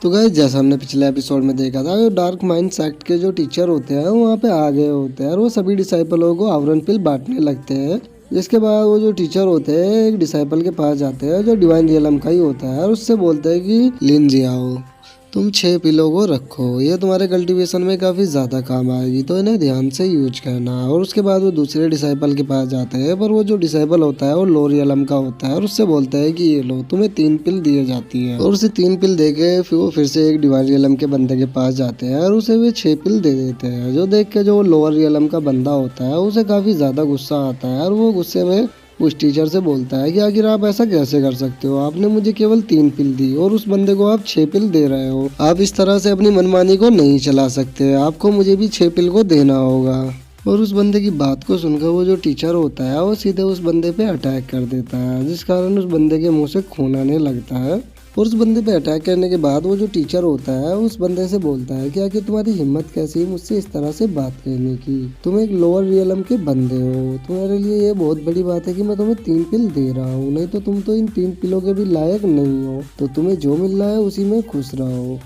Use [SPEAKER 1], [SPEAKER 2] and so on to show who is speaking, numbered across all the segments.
[SPEAKER 1] तो गाइस जैसा हमने पिछले एपिसोड में देखा था, जो डार्क माइंड सेक्ट के जो टीचर होते हैं वहाँ पे आ गए होते हैं और वो सभी डिसाइपलों को आवरण पिल बांटने लगते हैं। जिसके बाद वो जो टीचर होते हैं एक डिसाइपल के पास जाते हैं जो डिवाइन रियलम का ही होता है और उससे बोलते हैं कि लिन आओ, तुम 6 पिलों को रखो, ये तुम्हारे कल्टीवेशन में काफ़ी ज़्यादा काम आएगी, तो इन्हें ध्यान से यूज करना। और उसके बाद वो दूसरे डिसाइपल के पास जाते हैं, पर वो जो डिसाइपल होता है वो लोरियलम का होता है और उससे बोलता है कि ये लो, तुम्हें 3 पिल दिए जाती है। और उसे 3 पिल देके फिर वो फिर से एक डिवाइन रियलम के बंदे के पास जाते हैं और उसे वे 6 पिल दे देते हैं। जो देख के जो लोअर रियलम का बंदा होता है उसे काफ़ी ज़्यादा गुस्सा आता है और वो गुस्से में उस टीचर से बोलता है कि आखिर आप ऐसा कैसे कर सकते हो, आपने मुझे केवल 3 पिल दी और उस बंदे को आप 6 पिल दे रहे हो। आप इस तरह से अपनी मनमानी को नहीं चला सकते, आपको मुझे भी 6 पिल को देना होगा। और उस बंदे की बात को सुनकर वो जो टीचर होता है वो सीधे उस बंदे पे अटैक कर देता है, जिस कारण उस बंदे के मुंह से खून आने लगता है। और उस बंदे पे अटैक करने के बाद वो जो टीचर होता है उस बंदे से बोलता है कि आखिर तुम्हारी हिम्मत कैसी है मुझसे इस तरह से बात करने की, तुम एक लोअर रियलम के बंदे हो, तुम्हारे लिए ये बहुत बड़ी बात है कि मैं तुम्हें 3 पिल दे रहा हूँ, नहीं तो तुम तो इन 3 पिलों के भी लायक नहीं हो, तो तुम्हें जो मिल रहा है उसी में खुश रहो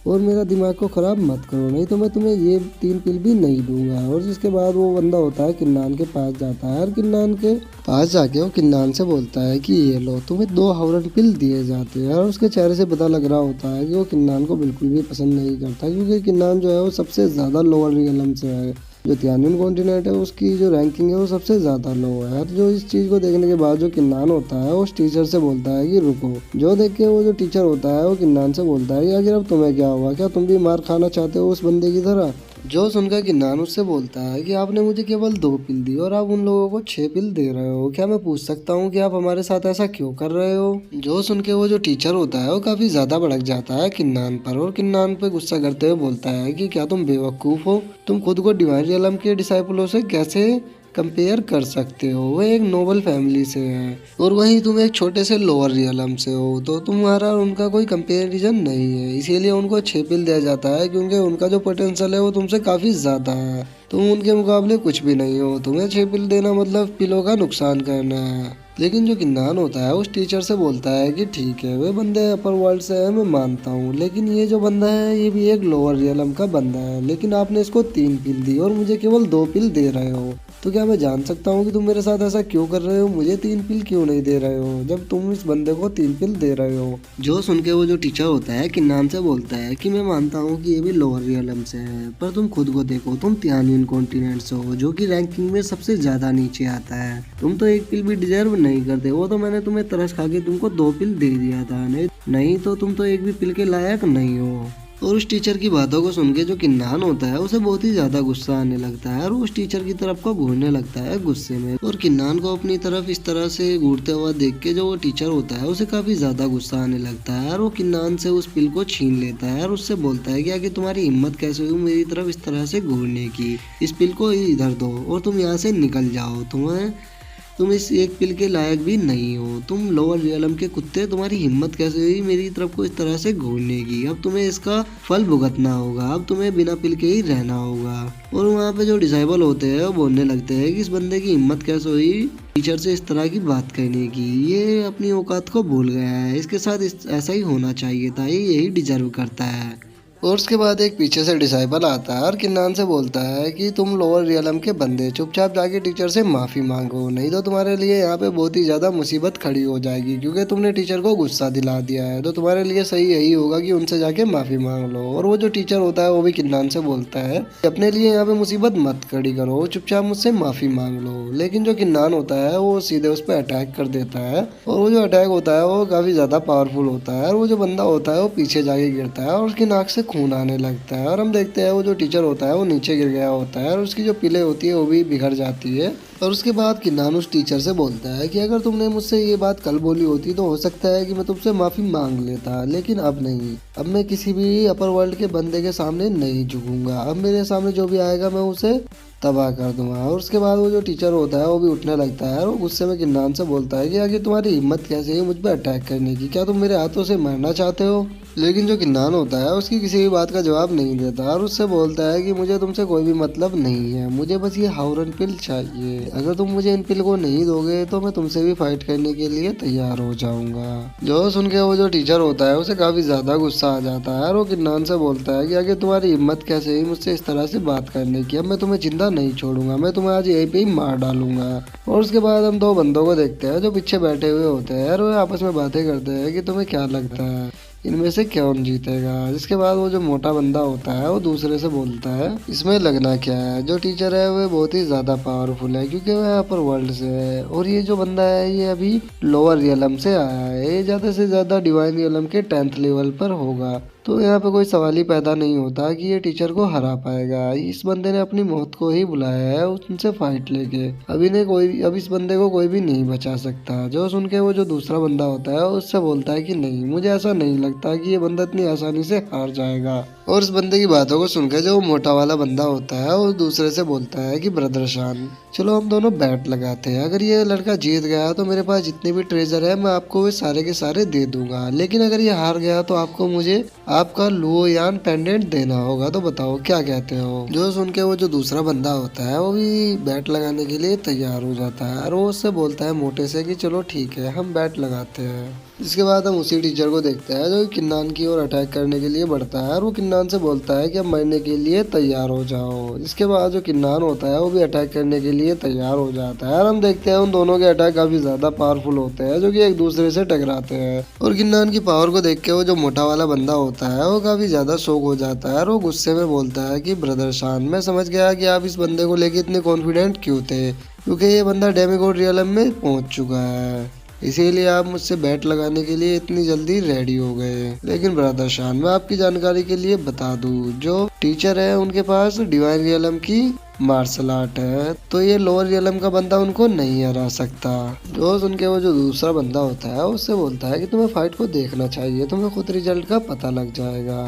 [SPEAKER 1] और मेरा दिमाग को ख़राब मत करो, नहीं तो मैं तुम्हें ये 3 पिल भी नहीं दूंगा। और जिसके बाद वो बंदा होता है किन्नान के पास जाता है और किन्नान के पास जाके वो किन्नान से बोलता है कि ये लो, तुम्हें 2 हावरन पिल दिए जाते हैं। और उसके चेहरे से पता लग रहा होता है कि वो किन्नान को बिल्कुल भी पसंद नहीं करता, क्योंकि किन्नान जो है वो सबसे ज़्यादा लोअर रियलम से है। जो तियानिन कॉन्टिनेंट है उसकी जो रैंकिंग है वो सबसे ज़्यादा लो है। तो जो इस चीज़ को देखने के बाद जो किन्नान होता है उस टीचर से बोलता है कि रुको। जो देख के वो जो टीचर होता है वो किन्नान से बोलता है कि आखिर अब तुम्हें क्या हुआ, क्या तुम भी मार खाना चाहते हो उस बंदे की तरह। जो सुनकर किन्नान उससे बोलता है कि आपने मुझे केवल 2 पिल दी और आप उन लोगों को 6 पिल दे रहे हो, क्या मैं पूछ सकता हूँ कि आप हमारे साथ ऐसा क्यों कर रहे हो। जो सुन के वो जो टीचर होता है वो काफ़ी ज़्यादा भड़क जाता है किन्नान पर और किन्नान पे गुस्सा करते हुए बोलता है कि क्या तुम बेवकूफ़ हो, तुम खुद को डिवाइन रियलम के डिसाइपलों से कैसे कंपेयर कर सकते हो, वो एक नोबल फैमिली से है और वहीं तुम एक छोटे से लोअर रियलम से हो, तो तुम्हारा और उनका कोई कंपेरिजन नहीं है। इसीलिए उनको 6 पिल दिया जाता है क्योंकि उनका जो पोटेंशियल है वो तुमसे काफ़ी ज़्यादा है, तुम उनके मुकाबले कुछ भी नहीं हो, तुम्हें 6 पिल देना मतलब पिलों का नुकसान करना है। लेकिन जो किन्नान होता है उस टीचर से बोलता है कि ठीक है वे बंदे अपर वर्ल्ड से है, मैं मानता हूँ, लेकिन ये जो बंदा है ये भी एक लोअर रियलम का बंदा है, लेकिन आपने इसको 3 पिल दी और मुझे केवल 2 पिल दे रहे हो, तो क्या मैं जान सकता हूँ कि तुम मेरे साथ ऐसा क्यों कर रहे हो, मुझे 3 पिल क्यों नहीं दे रहे हो जब तुम इस बंदे को 3 पिल दे रहे हो। जो सुन के वो जो टीचर होता है किन्नान से बोलता है कि मैं मानता हूँ कि ये भी लोअर रियलम से है, पर तुम खुद को देखो, तुम तियानिन कॉन्टिनेंट से हो जो कि रैंकिंग में सबसे ज्यादा नीचे आता है, तुम तो 1 पिल भी डिजर्व नहीं करते, वो तो मैंने तुम्हें तरस खा के तुमको 2 पिल दे दिया था, नहीं तो तुम तो एक भी पिल के लायक नहीं हो। और उस टीचर की बातों को सुन के जो किन्नान होता है उसे बहुत ही ज्यादा गुस्सा आने लगता है और उस टीचर की तरफ को घूरने लगता है गुस्से में। और किन्नान को अपनी तरफ इस तरह से घूरते हुआ देख के जो वो टीचर होता है उसे काफी ज्यादा गुस्सा आने लगता है और वो किन्नान से उस पिल को छीन लेता है और उससे बोलता है कि आखिर तुम्हारी हिम्मत कैसे हुई मेरी तरफ इस तरह से घूरने की, इस पिल को इधर दो और तुम यहाँ से निकल जाओ, तुम इस 1 पिल के लायक भी नहीं हो, तुम लोअर रियलम के कुत्ते, तुम्हारी हिम्मत कैसे हुई मेरी तरफ को इस तरह से घूरने की, अब तुम्हें इसका फल भुगतना होगा, अब तुम्हें बिना पिल के ही रहना होगा। और वहाँ पे जो डिसाइबल होते हैं वो बोलने लगते हैं कि इस बंदे की हिम्मत कैसे हुई टीचर से इस तरह की बात करने की, ये अपनी औकात को भूल गया है, इसके साथ ऐसा ही होना चाहिए था, ये यही डिजर्व करता है। और उसके बाद एक पीछे से डिसाइबल आता है और किन्नान से बोलता है कि तुम लोअर रियलम के बंदे चुपचाप जाके टीचर से माफ़ी मांगो, नहीं तो तुम्हारे लिए यहाँ पे बहुत ही ज़्यादा मुसीबत खड़ी हो जाएगी, क्योंकि तुमने टीचर को गुस्सा दिला दिया है, तो तुम्हारे लिए सही यही होगा कि उनसे जाके माफ़ी मांग लो। और वो जो टीचर होता है वो भी किन्नान से बोलता है अपने लिए यहाँ पे मुसीबत मत खड़ी करो, चुपचाप मुझसे माफ़ी मांग लो। लेकिन जो किन्नान होता है वो सीधे उस पर अटैक कर देता है और वो जो अटैक होता है वो काफ़ी ज़्यादा पावरफुल होता है और वो जो बंदा होता है वो पीछे जाके गिरता है और उसकी नाक से खून आने लगता है और हम देखते हैं वो जो टीचर होता है वो नीचे गिर गया होता है और उसकी जो पिलें होती है वो भी बिखर जाती है। और उसके बाद किन्नान उस टीचर से बोलता है कि अगर तुमने मुझसे ये बात कल बोली होती तो हो सकता है कि मैं तुमसे माफ़ी मांग लेता, लेकिन अब नहीं, अब मैं किसी भी अपर वर्ल्ड के बंदे के सामने नहीं झुकूंगा, अब मेरे सामने जो भी आएगा मैं उसे तबाह कर दूंगा। और उसके बाद वो जो टीचर होता है वो भी उठने लगता है और वो गुस्से में किन्नान से बोलता है कि आखिर तुम्हारी हिम्मत कैसे है मुझ पर अटैक करने की, क्या तुम मेरे हाथों से मरना चाहते हो। लेकिन जो किन्नान होता है उसकी किसी भी बात का जवाब नहीं देता और उससे बोलता है कि मुझे तुमसे कोई भी मतलब नहीं है, मुझे बस ये हाउरन पिल चाहिए। अगर तुम मुझे इन पिल को नहीं दोगे तो मैं तुमसे भी फाइट करने के लिए तैयार हो जाऊंगा। जो सुन के वो जो टीचर होता है उसे काफी ज्यादा गुस्सा आ जाता है और वो किन्नान से बोलता है कि आगे तुम्हारी हिम्मत कैसे हुई मुझसे इस तरह से बात करने की, अब मैं तुम्हें जिंदा नहीं छोड़ूंगा, मैं तुम्हें आज यहीं पे ही मार डालूंगा। और उसके बाद हम दो बंदों को देखते हैं जो पीछे बैठे हुए होते हैं और वो आपस में बातें करते हैं कि तुम्हें क्या लगता है इनमें से कौन जीतेगा। जिसके बाद वो जो मोटा बंदा होता है वो दूसरे से बोलता है इसमें लगना क्या है, जो टीचर है वो बहुत ही ज्यादा पावरफुल है क्योंकि वो यहाँ पर वर्ल्ड से है और ये जो बंदा है ये अभी लोअर रियलम से आया है, ये ज्यादा से ज्यादा डिवाइन रियलम के 10th लेवल पर होगा। तो यहाँ पे कोई सवाल ही पैदा नहीं होता कि ये टीचर को हरा पाएगा। इस बंदे ने अपनी मौत को ही बुलाया है उनसे फाइट लेके। अब इस बंदे को कोई भी नहीं बचा सकता। जो सुन के वो जो दूसरा बंदा होता है उससे बोलता है कि नहीं, मुझे ऐसा नहीं लगता कि ये बंदा इतनी आसानी से हार जाएगा। और उस बंदे की बातों को सुनकर जो मोटा वाला बंदा होता है वो दूसरे से बोलता है कि ब्रदर शान चलो हम दोनों बैट लगाते हैं, अगर ये लड़का जीत गया तो मेरे पास जितने भी ट्रेजर है मैं आपको वे सारे के सारे दे दूंगा, लेकिन अगर ये हार गया तो आपको मुझे आपका लुओयान पेंडेंट देना होगा। तो बताओ क्या कहते हो। जो सुन के वो जो दूसरा बंदा होता है वो भी बैट लगाने के लिए तैयार हो जाता है और वो उससे बोलता है मोटे से कि चलो ठीक है हम बैट लगाते हैं। इसके बाद हम उसी टीचर को देखते हैं जो किन्नान की ओर अटैक करने के लिए बढ़ता है और वो किन्नान से बोलता है कि अब मरने के लिए तैयार हो जाओ। इसके बाद जो किन्नान होता है वो भी अटैक करने के लिए तैयार हो जाता है और हम देखते हैं उन दोनों के अटैक काफी ज्यादा पावरफुल होते हैं जो कि एक दूसरे से टकराते हैं। और किन्नान की पावर को देख के वो जो मोटा वाला बंदा होता है वो काफी ज्यादा शौक हो जाता है और वो गुस्से में बोलता है कि ब्रदर शान मैं समझ गया कि आप इस बंदे को लेके इतने कॉन्फिडेंट क्यों थे, क्योंकि ये बंदा डेमिगॉड रियलम में पहुंच चुका है, इसीलिए आप मुझसे बैट लगाने के लिए इतनी जल्दी रेडी हो गए। लेकिन ब्रदर शान मैं आपकी जानकारी के लिए बता दूं जो टीचर है उनके पास डिवाइन रियलम की मार्शल आर्ट है, तो ये लोअर रियलम का बंदा उनको नहीं हरा सकता। जो सुन के वो जो दूसरा बंदा होता है उससे बोलता है कि तुम्हें फाइट को देखना चाहिए, तुम्हें खुद रिजल्ट का पता लग जाएगा।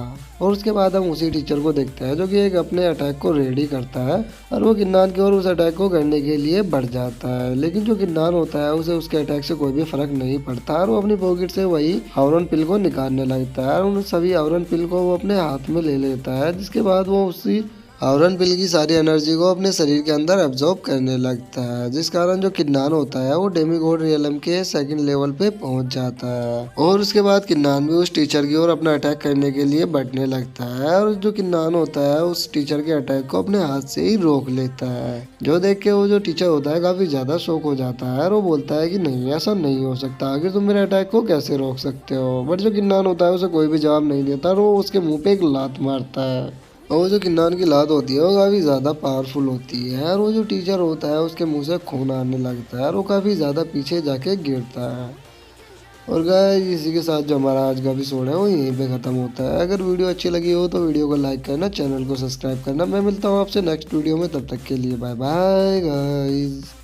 [SPEAKER 1] और उसके बाद हम उसी टीचर को देखते हैं जो कि एक अपने अटैक को रेडी करता है और वो किन्नान की ओर उस अटैक को करने के लिए बढ़ जाता है। लेकिन जो किन्नान होता है उसे उसके अटैक से कोई भी फर्क नहीं पड़ता और वो अपनी पॉकेट से वही हाउरन पिल को निकालने लगता है और उन सभी हाउरन पिल को वो अपने हाथ में ले लेता है। जिसके बाद वो उसी हाउरन पिल की सारी एनर्जी को अपने शरीर के अंदर एब्जॉर्ब करने लगता है, जिस कारण जो किन्नान होता है वो डेमिगॉड रियलम के सेकंड लेवल पे पहुंच जाता है। और उसके बाद किन्नान भी उस टीचर की ओर अपना अटैक करने के लिए बढ़ने लगता है और जो किन्नान होता है उस टीचर के अटैक को अपने हाथ से ही रोक लेता है। जो देख के वो जो टीचर होता है काफी ज्यादा शॉक हो जाता है और वो बोलता है कि नहीं ऐसा नहीं हो सकता, आखिर तुम मेरे अटैक को कैसे रोक सकते हो। बट जो किन्नान होता है उसे कोई भी जवाब नहीं देता और वो उसके मुंह पे एक लात मारता है और वो जो किन्नान की लात होती है वो काफ़ी ज़्यादा पावरफुल होती है और वो जो टीचर होता है उसके मुंह से खून आने लगता है और वो काफ़ी ज़्यादा पीछे जाके गिरता है। और गाइस इसी के साथ जो हमारा आज का एपिसोड है वो यहीं पे ख़त्म होता है। अगर वीडियो अच्छी लगी हो तो वीडियो को लाइक करना, चैनल को सब्सक्राइब करना। मैं मिलता हूँ आपसे नेक्स्ट वीडियो में, तब तक के लिए बाय बाय गाइस।